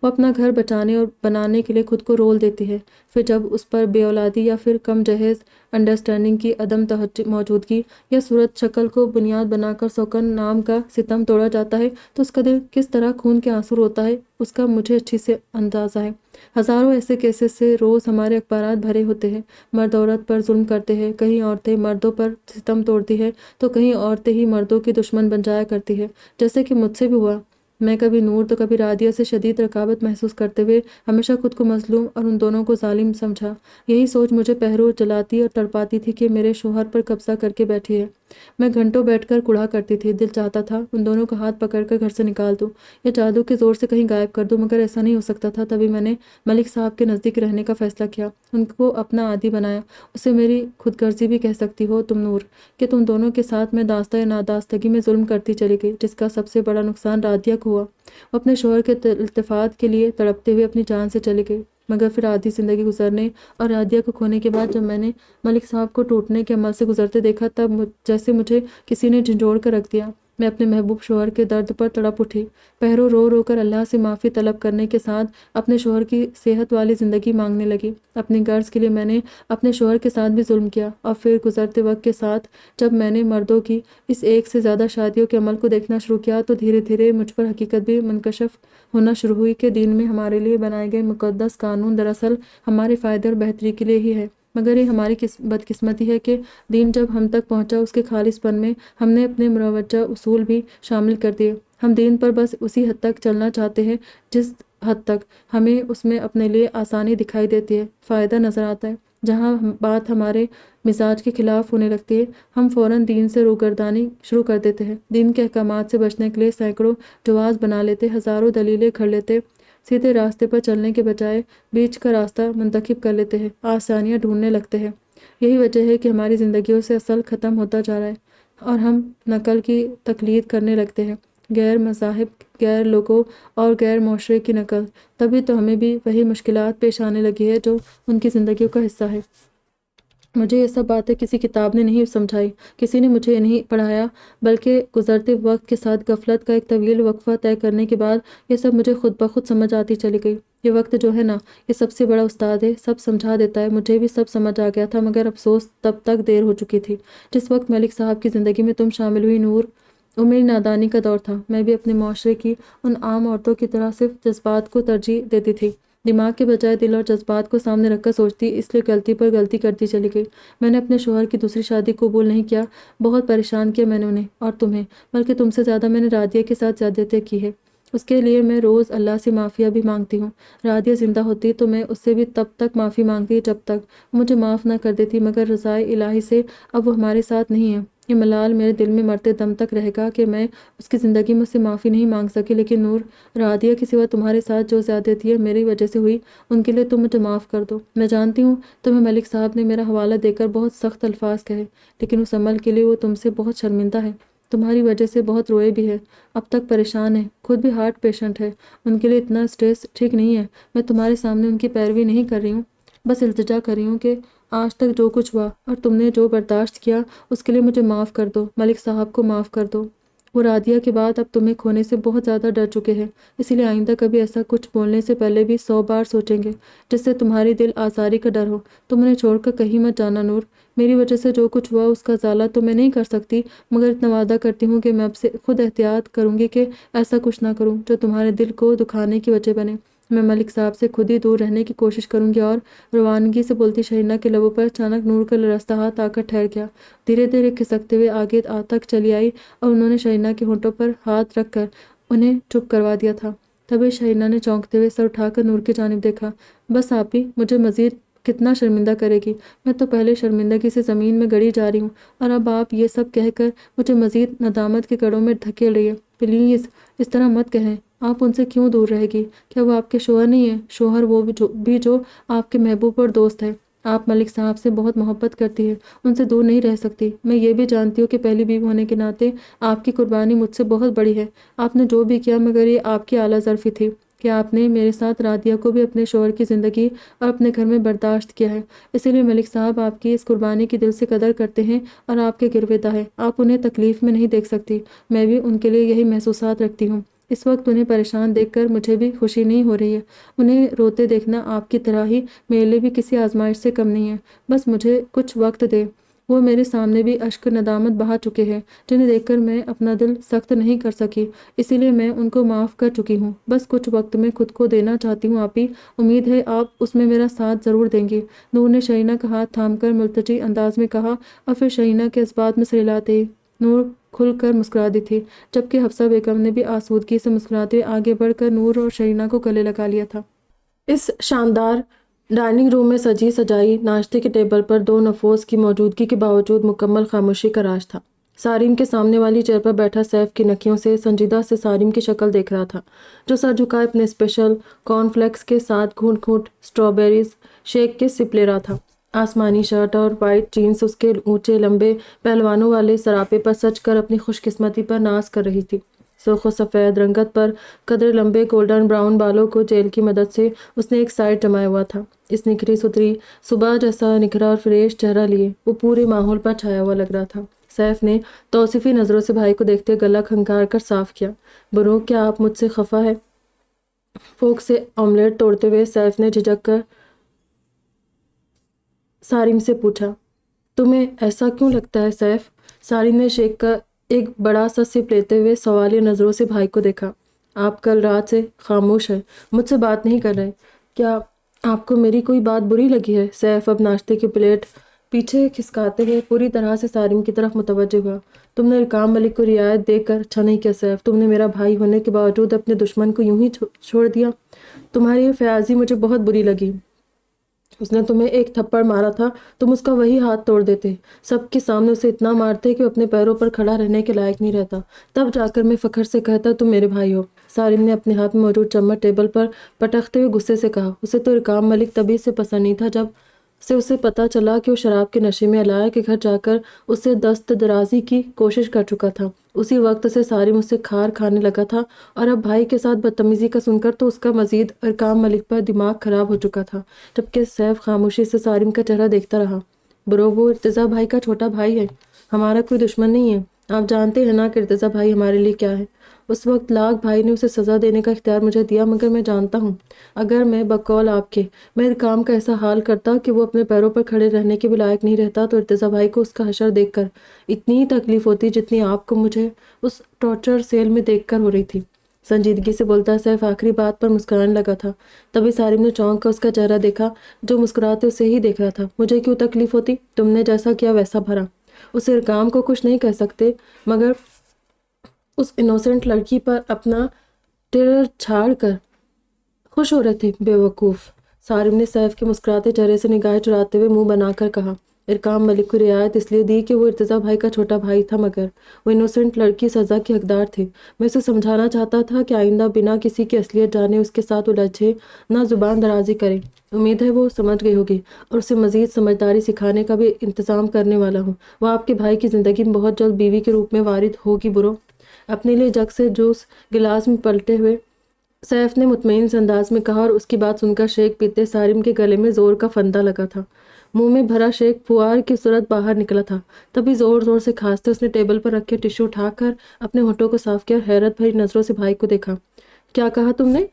وہ اپنا گھر بچانے اور بنانے کے لیے خود کو رول دیتی ہے، پھر جب اس پر بے اولادی یا پھر کم جہیز انڈرسٹینڈنگ کی عدم موجودگی یا صورت شکل کو بنیاد بنا کر سوکن نام کا ستم توڑا جاتا ہے تو اس کا دل کس طرح خون کے آنسو روتا ہے، اس کا مجھے اچھی سے اندازہ ہے۔ ہزاروں ایسے کیسز سے روز ہمارے اخبارات بھرے ہوتے ہیں۔ مرد عورت پر ظلم کرتے ہیں، کہیں عورتیں مردوں پر ستم توڑتی ہے تو کہیں عورتیں ہی مردوں کی دشمن بن جایا کرتی ہے، جیسے کہ مجھ سے بھی ہوا۔ میں کبھی نور تو کبھی رادیہ سے شدید رقابت محسوس کرتے ہوئے ہمیشہ خود کو مظلوم اور ان دونوں کو ظالم سمجھا۔ یہی سوچ مجھے پہرو جلاتی اور تڑپاتی تھی کہ میرے شوہر پر قبضہ کر کے بیٹھی ہے۔ میں گھنٹوں بیٹھ کر کڑھا کرتی تھی، دل چاہتا تھا ان دونوں کا ہاتھ پکڑ کر گھر سے نکال دوں یا جادو کے زور سے کہیں غائب کر دوں، مگر ایسا نہیں ہو سکتا تھا۔ تبھی میں نے ملک صاحب کے نزدیک رہنے کا فیصلہ کیا، ان کو اپنا عادی بنایا۔ اسے میری خود غرضی بھی کہہ سکتی ہو تم نور، کہ تم دونوں کے ساتھ میں داستہ یا ناداستگی میں ظلم کرتی چلی گئی، جس کا سب سے بڑا نقصان رادیہ کو ہوا۔ وہ اپنے شوہر کے التفات کے لیے تڑپتے ہوئے اپنی جان سے چلی گئی، مگر پھر آدھی زندگی گزرنے اور رادیہ کو کھونے کے بعد جب میں نے ملک صاحب کو ٹوٹنے کے عمل سے گزرتے دیکھا، تب جیسے مجھے کسی نے جھنجھوڑ کر رکھ دیا۔ میں اپنے محبوب شوہر کے درد پر تڑپ اٹھی، پہرو رو رو کر اللہ سے معافی طلب کرنے کے ساتھ اپنے شوہر کی صحت والی زندگی مانگنے لگی۔ اپنی غرض کے لیے میں نے اپنے شوہر کے ساتھ بھی ظلم کیا، اور پھر گزرتے وقت کے ساتھ جب میں نے مردوں کی اس ایک سے زیادہ شادیوں کے عمل کو دیکھنا شروع کیا تو دھیرے دھیرے مجھ پر حقیقت بھی منکشف ہونا شروع ہوئی کہ دین میں ہمارے لیے بنائے گئے مقدس قانون دراصل ہمارے فائدے اور بہتری کے لیے ہی ہے، مگر یہ ہماری بدقسمتی ہے کہ دین جب ہم تک پہنچا اس کے خالص پن میں ہم نے اپنے مروجہ اصول بھی شامل کر دیے۔ ہم دین پر بس اسی حد تک چلنا چاہتے ہیں جس حد تک ہمیں اس میں اپنے لیے آسانی دکھائی دیتی ہے، فائدہ نظر آتا ہے۔ جہاں بات ہمارے مزاج کے خلاف ہونے لگتی ہے ہم فوراً دین سے روگردانی شروع کر دیتے ہیں، دین کے احکامات سے بچنے کے لیے سینکڑوں جواز بنا لیتے، ہزاروں دلیلیں گھڑ لیتے، سیدھے راستے پر چلنے کے بجائے بیچ کا راستہ منتخب کر لیتے ہیں، آسانیاں ڈھونڈنے لگتے ہیں۔ یہی وجہ ہے کہ ہماری زندگیوں سے اصل ختم ہوتا جا رہا ہے اور ہم نقل کی تقلید کرنے لگتے ہیں، غیر مذاہب، غیر لوگوں اور غیر معاشرے کی نقل۔ تبھی تو ہمیں بھی وہی مشکلات پیش آنے لگی ہے جو ان کی زندگیوں کا حصہ ہے۔ مجھے یہ سب باتیں کسی کتاب نے نہیں سمجھائی، کسی نے مجھے نہیں پڑھایا، بلکہ گزرتے وقت کے ساتھ غفلت کا ایک طویل وقفہ طے کرنے کے بعد یہ سب مجھے خود بخود سمجھ آتی چلی گئی۔ یہ وقت جو ہے نا، یہ سب سے بڑا استاد ہے، سب سمجھا دیتا ہے۔ مجھے بھی سب سمجھ آ گیا تھا، مگر افسوس تب تک دیر ہو چکی تھی۔ جس وقت ملک صاحب کی زندگی میں تم شامل ہوئی نور، وہ میری نادانی کا دور تھا۔ میں بھی اپنے معاشرے کی ان عام عورتوں کی طرح صرف جذبات کو ترجیح دیتی تھی، دماغ کے بجائے دل اور جذبات کو سامنے رکھ کر سوچتی، اس لیے غلطی پر غلطی کرتی چلی گئی۔ میں نے اپنے شوہر کی دوسری شادی قبول نہیں کیا، بہت پریشان کیا میں نے انہیں اور تمہیں، بلکہ تم سے زیادہ میں نے رادیہ کے ساتھ زیادتی کی ہے۔ اس کے لیے میں روز اللہ سے معافیہ بھی مانگتی ہوں۔ رادیہ زندہ ہوتی تو میں اس سے بھی تب تک معافی مانگتی جب تک وہ مجھے معاف نہ کر دیتی، مگر رضائے الہی سے اب وہ ہمارے ساتھ نہیں ہے۔ یہ ملال میرے دل میں مرتے دم تک رہے گا کہ میں اس کی زندگی میں اس سے معافی نہیں مانگ سکی۔ لیکن نور، رادیہ کے سوا تمہارے ساتھ جو زیادتی ہے میری وجہ سے ہوئی، ان کے لیے تم مجھے معاف کر دو۔ میں جانتی ہوں تمہیں ملک صاحب نے میرا حوالہ دے کر بہت سخت الفاظ کہے، لیکن اس عمل کے لیے وہ تم سے بہت شرمندہ ہے، تمہاری وجہ سے بہت روئے بھی ہے، اب تک پریشان ہے، خود بھی ہارٹ پیشنٹ ہے، ان کے لیے اتنا سٹریس ٹھیک نہیں ہے۔ میں تمہارے سامنے ان کی پیروی نہیں کر رہی ہوں، بس التجا کر رہی ہوں کہ آج تک جو کچھ ہوا اور تم نے جو برداشت کیا اس کے لیے مجھے معاف کر دو، ملک صاحب کو معاف کر دو۔ وہ رادیہ کے بعد اب تمہیں کھونے سے بہت زیادہ ڈر چکے ہیں، اسی لیے آئندہ کبھی ایسا کچھ بولنے سے پہلے بھی 100 بار سوچیں گے، جس سے تمہاری دل آزاری کا ڈر ہو۔ تم انہیں چھوڑ کر کہیں مت جانا نور، میری وجہ سے جو کچھ ہوا اس کا ازالہ تو میں نہیں کر سکتی، مگر اتنا وعدہ کرتی ہوں کہ میں اب سے خود احتیاط کروں گی کہ ایسا کچھ نہ کروں جو تمہارے دل کو دکھانے کی وجہ بنے۔ میں ملک صاحب سے خود ہی دور رہنے کی کوشش کروں گی۔ اور روانگی سے بولتی شہینہ کے لبوں پر اچانک نور کا لرزتا ہاتھ آ کر ٹھہر گیا، دھیرے دھیرے کھسکتے ہوئے آگے تک چلی آئی اور انہوں نے شہینہ کے ہونٹوں پر ہاتھ رکھ کر انہیں چپ کروا دیا تھا۔ تبھی شہینہ نے چونکتے ہوئے سر اٹھا کر نور کی جانب دیکھا۔ بس آپ ہی مجھے مزید کتنا شرمندہ کرے گی، میں تو پہلے شرمندگی سے زمین میں گڑی جا رہی ہوں اور اب آپ یہ سب کہہ کر مجھے مزید ندامت کے گڑھوں میں دھکیل رہی ہے۔ پلیز اس طرح مت کہیں، آپ ان سے کیوں دور رہے گی؟ کیا وہ آپ کے شوہر نہیں ہیں؟ شوہر وہ بھی جو آپ کے محبوب اور دوست ہے۔ آپ ملک صاحب سے بہت محبت کرتی ہے، ان سے دور نہیں رہ سکتی۔ میں یہ بھی جانتی ہوں کہ پہلی بیوی ہونے کے ناطے آپ کی قربانی مجھ سے بہت بڑی ہے، آپ نے جو بھی کیا مگر یہ آپ کی اعلیٰ ظرفی تھی کہ آپ نے میرے ساتھ رادیہ کو بھی اپنے شوہر کی زندگی اور اپنے گھر میں برداشت کیا ہے، اسی لیے ملک صاحب آپ کی اس قربانی کی دل سے قدر کرتے ہیں اور آپ کے گرویدہ ہے، آپ انہیں تکلیف میں نہیں دیکھ سکتی۔ میں بھی ان کے لیے یہی محسوسات رکھتی ہوں، اس وقت انہیں پریشان دیکھ کر مجھے بھی خوشی نہیں ہو رہی ہے۔ انہیں روتے دیکھنا آپ کی طرح ہی میرے لیے بھی کسی آزمائش سے کم نہیں ہے۔ بس مجھے کچھ وقت دے۔ وہ میرے سامنے بھی اشک ندامت بہا چکے ہیں جنہیں دیکھ کر میں اپنا دل سخت نہیں کر سکی، اسی لیے میں ان کو معاف کر چکی ہوں۔ بس کچھ وقت میں خود کو دینا چاہتی ہوں آپی، امید ہے آپ اس میں میرا ساتھ ضرور دیں گی۔ نور نے شہینہ کا ہاتھ تھام کر ملتجی انداز میں کہا اور پھر شہینہ کے اسبات میں سہلاتے نور کھل کر مسکرا دی تھی، جبکہ حفصہ بیگم نے بھی آسودگی سے مسکراتے آگے بڑھ کر نور اور شہینہ کو گلے لگا لیا تھا۔ اس شاندار ڈائننگ روم میں سجی سجائی ناشتے کے ٹیبل پر دو نفوس کی موجودگی کے باوجود مکمل خاموشی کا راج تھا۔ سارم کے سامنے والی چیئر پر بیٹھا سیف کی نکیوں سے سنجیدہ سے سارم کی شکل دیکھ رہا تھا، جو سر جھکائے اپنے اسپیشل کارن فلیکس کے ساتھ گھونٹ گھونٹ اسٹرابیریز شیک کے سپ لے رہا تھا۔ آسمانی شرٹ اور وائٹ جینس اس کے اونچے لمبے پہلوانوں والے سراپے پر سج کر اپنی خوش قسمتی پر ناز کر رہی تھی۔ سرخ و سفید رنگت پر قدر لمبے گولڈن براؤن بالوں کو جیل کی مدد سے اس نے ایک سائڈ جمایا ہوا تھا۔ اس نکھری ستھری صبح جیسا نکھرا اور فریش چہرہ لیے وہ پورے ماحول پر چھایا ہوا لگ رہا تھا۔ سیف نے توصیفی نظروں سے بھائی کو دیکھتے گلا کھنکار کر صاف کیا۔ برو، کیا آپ مجھ سے خفا ہے؟ فوک سے آملیٹ توڑتے ہوئے سیف نے جھجک کر سارم سے پوچھا۔ تمہیں ایسا کیوں لگتا ہے سیف؟ سارم نے شیک کا ایک بڑا سا سپ لیتے ہوئے سوالیہ نظروں سے بھائی کو دیکھا۔ آپ کل رات سے خاموش ہیں، مجھ سے بات نہیں کر رہے، کیا آپ کو میری کوئی بات بری لگی ہے؟ سیف اب ناشتے کی پلیٹ پیچھے کھسکاتے ہوئے پوری طرح سے سارم کی طرف متوجہ ہوا۔ تم نے ارقام ملک کو رعایت دے کر اچھا نہیں کیا سیف، تم نے میرا بھائی ہونے کے باوجود اپنے دشمن کو یوں ہی چھوڑ دیا۔ تمہاری یہ فیاضی مجھے بہت بری لگی۔ اس نے تمہیں ایک تھپڑ مارا تھا، تم اس کا وہی ہاتھ توڑ دیتے، سب کے سامنے اسے اتنا مارتے کہ وہ اپنے پیروں پر کھڑا رہنے کے لائق نہیں رہتا، تب جا کر میں فخر سے کہتا تم میرے بھائی ہو۔ سارم نے اپنے ہاتھ میں موجود چمچ ٹیبل پر پٹکتے ہوئے غصے سے کہا۔ اسے تو ارقام ملک تبھی سے پسند نہیں تھا جب سے اسے پتہ چلا کہ وہ شراب کے نشے میں علایا کے گھر جا کر اس سے دست درازی کی کوشش کر چکا تھا۔ اسی وقت سے سارم اس سے کھار کھانے لگا تھا، اور اب بھائی کے ساتھ بدتمیزی کا سن کر تو اس کا مزید ارقام ملک پر دماغ خراب ہو چکا تھا۔ جبکہ سیف خاموشی سے سارم کا چہرہ دیکھتا رہا۔ برو، وہ ارتضیٰ بھائی کا چھوٹا بھائی ہے، ہمارا کوئی دشمن نہیں ہے۔ آپ جانتے ہیں نا کہ ارتضیٰ بھائی ہمارے لیے کیا ہے۔ اس وقت لاکھ بھائی نے اسے سزا دینے کا اختیار مجھے دیا، مگر میں جانتا ہوں اگر میں بقول آپ کے میں ارقام کا ایسا حال کرتا کہ وہ اپنے پیروں پر کھڑے رہنے کے بھی لائق نہیں رہتا تو ارتضیٰ بھائی کو اس کا حشر دیکھ کر اتنی ہی تکلیف ہوتی جتنی آپ کو مجھے اس ٹارچر سیل میں دیکھ کر ہو رہی تھی۔ سنجیدگی سے بولتا سیف آخری بات پر مسکرانے لگا تھا، تبھی سارم نے چونک کر اس کا چہرہ دیکھا جو مسکراتے اسے ہی دیکھ رہا تھا۔ مجھے کیوں تکلیف ہوتی؟ تم نے جیسا کیا ویسا بھرا۔ اس ارقام کو کچھ نہیں کہہ سکتے، مگر اس انوسنٹ لڑکی پر اپنا ٹیرر چھاڑ کر خوش ہو رہے تھے، بے وقوف۔ سارم نے سیف کے مسکراتے چہرے سے نگاہیں چراتے ہوئے منہ بنا کر کہا۔ ارقام ملک کو رعایت اس لیے دی کہ وہ ارتضیٰ بھائی کا چھوٹا بھائی تھا، مگر وہ انوسنٹ لڑکی سزا کی حقدار تھے۔ میں اسے سمجھانا چاہتا تھا کہ آئندہ بنا کسی کی اصلیت جانے اس کے ساتھ الجھے نہ زبان درازی کرے۔ امید ہے وہ سمجھ گئی ہوگی، اور اسے مزید سمجھداری سکھانے کا بھی انتظام کرنے والا ہوں۔ وہ آپ کے بھائی کی زندگی میں بہت جلد بیوی کے روپ میں وارد ہوگی۔ برو، اپنے لیے جگ سے جوس گلاس میں پلٹے ہوئے سیف نے مطمئن سے انداز میں کہا، اور اس کی بات سن کر شیک پیتے سارم کے گلے میں زور کا پھندا لگا تھا۔ منہ میں بھرا شیک پھوار کی صورت باہر نکلا تھا، تبھی زور زور سے کھانستے اس نے ٹیبل پر رکھے ٹشو اٹھا کر اپنے ہونٹوں کو صاف کیا اور حیرت بھری نظروں سے بھائی کو دیکھا۔ کیا کہا تم نے؟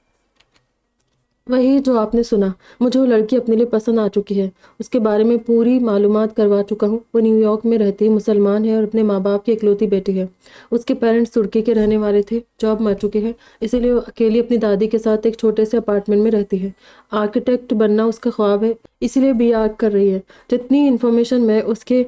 وہی جو آپ نے سنا، مجھے وہ لڑکی اپنے لیے پسند آ چکی ہے، اس کے بارے میں پوری معلومات کروا چکا ہوں۔ وہ نیو یارک میں رہتی ہے، مسلمان ہے اور اپنے ماں باپ کی اکلوتی بیٹی ہے۔ اس کے پیرنٹس ترکی کے رہنے والے تھے جو اب مر چکے ہیں، اسی لیے وہ اکیلی اپنی دادی کے ساتھ ایک چھوٹے سے اپارٹمنٹ میں رہتی ہے۔ آرکیٹیکٹ بننا اس کا خواب ہے، اسی لیے بی آرٹ کر رہی ہے۔ جتنی انفارمیشن میں اس کے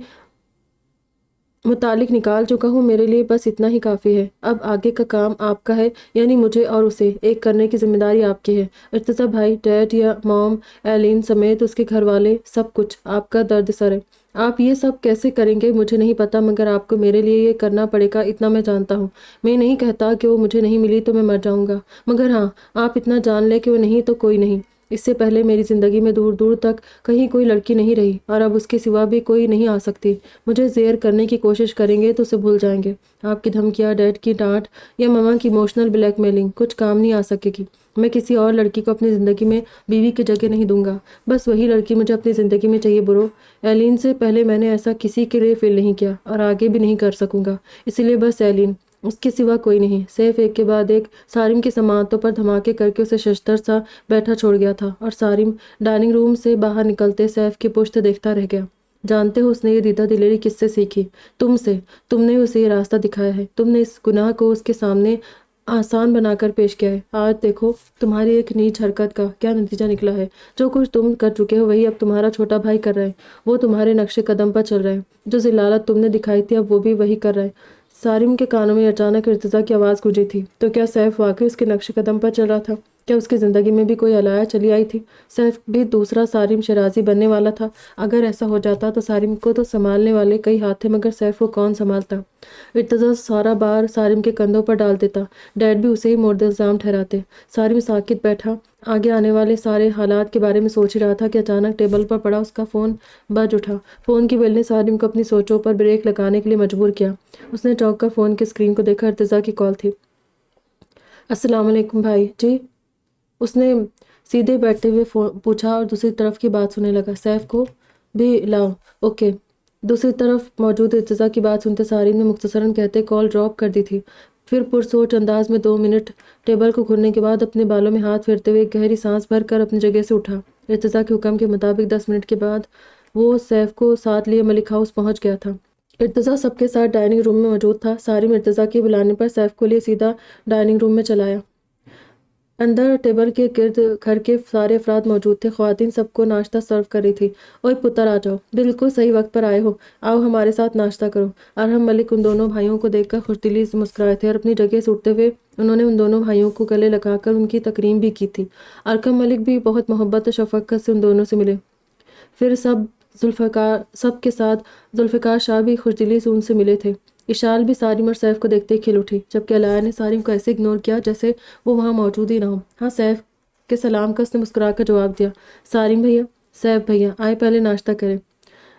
متعلق نکال چکا ہوں، میرے لیے بس اتنا ہی کافی ہے۔ اب آگے کا کام آپ کا ہے، یعنی مجھے اور اسے ایک کرنے کی ذمہ داری آپ کی ہے۔ ارتضیٰ بھائی، ڈیڈ یا موم، ایلین سمیت اس کے گھر والے، سب کچھ آپ کا درد سر ہے۔ آپ یہ سب کیسے کریں گے مجھے نہیں پتا، مگر آپ کو میرے لیے یہ کرنا پڑے گا، اتنا میں جانتا ہوں۔ میں نہیں کہتا کہ وہ مجھے نہیں ملی تو میں مر جاؤں گا، مگر ہاں، آپ اتنا جان لیں کہ وہ نہیں تو کوئی نہیں۔ اس سے پہلے میری زندگی میں دور دور تک کہیں کوئی لڑکی نہیں رہی، اور اب اس کے سوا بھی کوئی نہیں آ سکتی۔ مجھے زیر کرنے کی کوشش کریں گے تو اسے بھول جائیں گے۔ آپ کی دھمکیاں، ڈیڈ کی ڈانٹ یا ماما کی ایموشنل بلیک میلنگ کچھ کام نہیں آ سکے گی۔ میں کسی اور لڑکی کو اپنی زندگی میں بیوی کی جگہ نہیں دوں گا، بس وہی لڑکی مجھے اپنی زندگی میں چاہیے۔ برو، ایلین سے پہلے میں نے ایسا کسی کے لیے فیل نہیں کیا اور آگے بھی نہیں کر سکوں گا، اسی لیے بس ایلین۔ اس کے سوا کوئی نہیں۔ سیف ایک کے بعد ایک سارم کی سماعتوں پر دھماکے کر کے اسے ششدر سا بیٹھا چھوڑ گیا تھا اور سارم ڈائننگ روم سے باہر نکلتے سیف کی پشت دیکھتا رہ گیا۔ جانتے ہو اس نے یہ دیدہ دلیری کس سے سیکھی؟ تم سے۔ تم نے اسے یہ راستہ دکھایا ہے، تم نے اس گناہ کو اس کے سامنے آسان بنا کر پیش کیا ہے۔ آج دیکھو تمہاری ایک نیچ حرکت کا کیا نتیجہ نکلا ہے۔ جو کچھ تم کر چکے ہو وہی اب تمہارا چھوٹا بھائی کر رہا ہے۔ وہ تمہارے نقش قدم پر چل رہا ہے۔ جو ذلالت تم نے دکھائی تھی اب وہ بھی وہی کر رہا ہے۔ سارم کے کانوں میں اچانک ارتضیٰ کی آواز گونجی تھی۔ تو کیا سیف واقعی اس کے نقش قدم پر چل رہا تھا؟ کیا اس کی زندگی میں بھی کوئی علایہ چلی آئی تھی؟ سیف بھی دوسرا سارم شیرازی بننے والا تھا۔ اگر ایسا ہو جاتا تو سارم کو تو سنبھالنے والے کئی ہاتھ تھے، مگر سیف کو کون سنبھالتا؟ ارتضیٰ سارا بار سارم کے کندھوں پر ڈال دیتا۔ ڈیڈ بھی اسے ہی مورد الزام ٹھہراتے۔ سارم ساکت بیٹھا آگے آنے والے سارے حالات کے بارے میں سوچ ہی رہا تھا کہ اچانک ٹیبل پر پڑا اس کا فون بج اٹھا۔ فون کی بیل نے سارم کو اپنی سوچوں پر بریک لگانے کے لیے مجبور کیا۔ اس نے چونک کر فون کی اسکرین کو دیکھا۔ ارتضیٰ کی کال تھی۔ السلام علیکم بھائی جی، اس نے سیدھے بیٹھتے ہوئے پوچھا اور دوسری طرف کی بات سننے لگا۔ سیف کو بھی لاؤ۔ اوکے۔ دوسری طرف موجود ارتضیٰ کی بات سنتے سارم نے مختصراً کہتے کال ڈراپ کر دی تھی۔ پھر پرسوچ انداز میں 2 منٹ ٹیبل کو گھورنے کے بعد اپنے بالوں میں ہاتھ پھیرتے ہوئے ایک گہری سانس بھر کر اپنی جگہ سے اٹھا۔ ارتضیٰ کے حکم کے مطابق 10 منٹ کے بعد وہ سیف کو ساتھ لیے ملک ہاؤس پہنچ گیا تھا۔ ارتضیٰ سب کے ساتھ ڈائننگ روم میں موجود تھا۔ سارم ارتضیٰ کے بلانے پر سیف کو لیے سیدھا ڈائننگ روم میں چلا آیا۔ اندر ٹیبل کے گرد گھر کے سارے افراد موجود تھے۔ خواتین سب کو ناشتہ سرو کر رہی تھی۔ اوئے پتر آ جاؤ، بالکل صحیح وقت پر آئے ہو۔ آؤ ہمارے ساتھ ناشتہ کرو۔ ارحم ملک ان دونوں بھائیوں کو دیکھ کر خوشدلی سے مسکرائے تھے اور اپنی جگہ سے اٹھتے ہوئے انہوں نے ان دونوں بھائیوں کو گلے لگا کر ان کی تکریم بھی کی تھی۔ ارحم ملک بھی بہت محبت و شفقت سے ان دونوں سے ملے۔ پھر سب کے ساتھ ذوالفقار شاہ بھی خوشدلی سے ان سے ملے تھے۔ اشال بھی سارم اور سیف کو دیکھتے ہی کھل اٹھی، جبکہ علایہ نے سارم کو ایسے اگنور کیا جیسے وہ وہاں موجود ہی نہ ہو۔ ہاں سیف کے سلام کا اس نے مسکرا کر جواب دیا۔ سارم بھیا، سیف بھیا، آئے پہلے ناشتہ کریں۔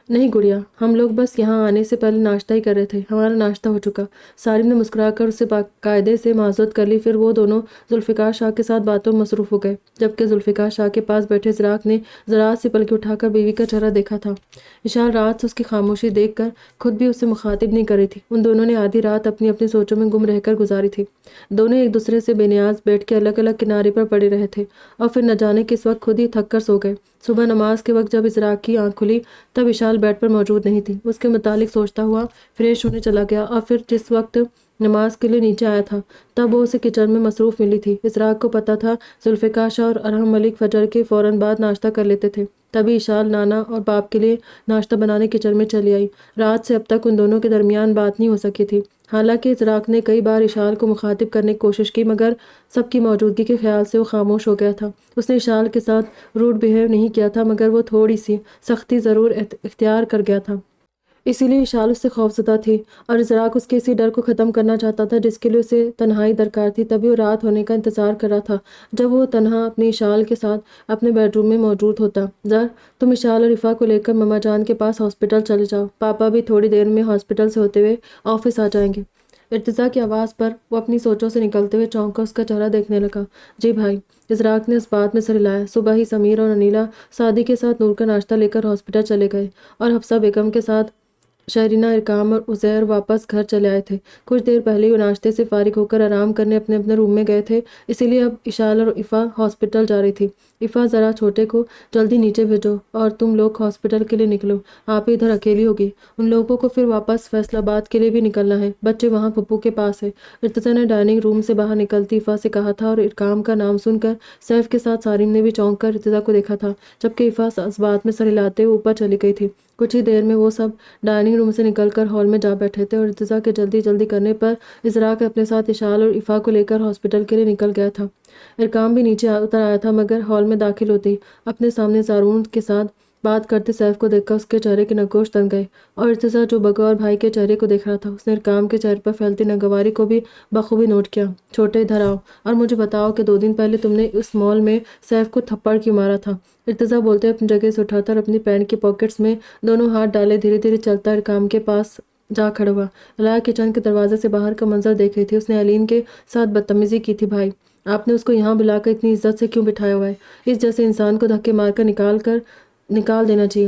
نہیں گڑیا، ہم لوگ بس یہاں آنے سے پہلے ناشتہ ہی کر رہے تھے، ہمارا ناشتہ ہو چکا۔ سارم نے مسکرا کر اسے باقاعدے سے معذرت کر لی۔ پھر وہ دونوں ذوالفقار شاہ کے ساتھ باتوں میں مصروف ہو گئے، جبکہ ذوالفقار شاہ کے پاس بیٹھے زراق نے ذرا سی پلکیں اٹھا کر بیوی کا چہرہ دیکھا تھا۔ اشال رات سے اس کی خاموشی دیکھ کر خود بھی اسے مخاطب نہیں کر رہی تھی۔ ان دونوں نے آدھی رات اپنی اپنی سوچوں میں گم رہ کر گزاری تھی۔ دونوں ایک دوسرے سے بے نیاز بیٹھ کے الگ الگ کنارے پر پڑے رہے تھے اور پھر نہ جانے کس وقت خود ہی تھک کر سو گئے۔ صبح نماز کے وقت جب ازراق کی آنکھ کھلی تب اشال بیڈ پر موجود نہیں تھی۔ اس کے متعلق سوچتا ہوا فریش ہونے چلا گیا اور پھر جس وقت نماز کے لیے نیچے آیا تھا تب وہ اسے کچن میں مصروف ملی تھی۔ ازراق کو پتہ تھا ذوالفقار شاہ اور ارحم ملک فجر کے فوراً بعد ناشتہ کر لیتے تھے، تبھی اشال نانا اور باپ کے لیے ناشتہ بنانے کچن میں چلی آئی۔ رات سے اب تک ان دونوں کے درمیان بات نہیں ہو سکی تھی۔ حالانکہ ازراق نے کئی بار اشال کو مخاطب کرنے کی کوشش کی، مگر سب کی موجودگی کے خیال سے وہ خاموش ہو گیا تھا۔ اس نے اشال کے ساتھ روڈ بیہیو نہیں کیا تھا، مگر وہ تھوڑی سی سختی ضرور اختیار کر گیا تھا۔ اسی لیے اشال اس سے خوفزدہ تھی اور ازراق اس کے اسی ڈر کو ختم کرنا چاہتا تھا جس کے لیے اسے تنہائی درکار تھی۔ تبھی وہ رات ہونے کا انتظار کر رہا تھا جب وہ تنہا اپنی اشال کے ساتھ اپنے بیڈ روم میں موجود ہوتا۔ تم اشال اور عفا کو لے کر مما جان کے پاس ہاسپٹل چلے جاؤ، پاپا بھی تھوڑی دیر میں ہاسپٹل سے ہوتے ہوئے آفس آ جائیں گے۔ ارتضیٰ کی آواز پر وہ اپنی سوچوں سے نکلتے ہوئے چونک کر اس کا چہرہ دیکھنے لگا۔ جی بھائی، ازراق نے اس بات میں سر ہلایا۔ صبح ہی سمیر اور انیلا سعدی کے ساتھ نور کا ناشتہ لے کر ہاسپٹل چلے گئے اور حفصہ بیگم کے ساتھ شہرینہ، ارکام اور عزیر واپس گھر چلے آئے تھے۔ کچھ دیر پہلے وہ ناشتے سے فارغ ہو کر آرام کرنے اپنے اپنے روم میں گئے تھے، اسی لیے اب اشال اور عفا ہاسپٹل جا رہی تھی۔ عفا، ذرا چھوٹے کو جلدی نیچے بھیجو اور تم لوگ ہاسپٹل کے لیے نکلو، آپ ادھر اکیلی ہوگی۔ ان لوگوں کو پھر واپس فیصل آباد کے لیے بھی نکلنا ہے، بچے وہاں پھپھو کے پاس ہے۔ ارتضیٰ نے ڈائننگ روم سے باہر نکلتی عفا سے کہا تھا اور ارکام کا نام سن کر سیف کے ساتھ سارم نے بھی چونک کر ارتضیٰ کو دیکھا تھا، جبکہ عفا اس بات میں سر ہلاتے ہوئے اوپر چلی گئی تھی۔ کچھ ہی دیر میں وہ سب ڈائننگ روم سے نکل کر ہال میں جا بیٹھے تھے اور ارتضیٰ کے جلدی جلدی کرنے پر ازراق اپنے ساتھ اشال اور عفا کو لے کر ہاسپٹل کے لیے نکل گیا تھا۔ ارکام بھی نیچے اتر آیا تھا، مگر ہال میں داخل ہوتے ہی اپنے سامنے زارون کے ساتھ بات کرتے سیف کو دیکھ کر اس کے چہرے کے نگوش تن گئے اور ارتضیٰ جو بغور بھائی کے چہرے کو دیکھ رہا تھا اس نے ارکام کے چہرے پر پھیلتی ناگواری کو بھی بخوبی نوٹ کیا۔ چھوٹے، ادھر آؤ اور مجھے بتاؤ کہ 2 دن پہلے تم نے اس مال میں سیف کو تھپڑ کیوں مارا تھا؟ ارتضیٰ بولتے اپنی جگہ سے اٹھا تھا اور اپنی پینٹ کی پاکٹس میں دونوں ہاتھ ڈالے دھیرے دھیرے چلتا ارکام کے پاس جا کھڑا ہوا۔ علایہ کچن کے دروازے سے باہر کا منظر دیکھ رہی تھی۔ اس نے علین کے ساتھ بدتمیزی کی تھی۔ بھائی، آپ نے اس کو یہاں بلا کر اتنی عزت سے کیوں بٹھایا ہوا ہے؟ اس جیسے انسان کو دھکے مار کر نکال دینا چاہیے۔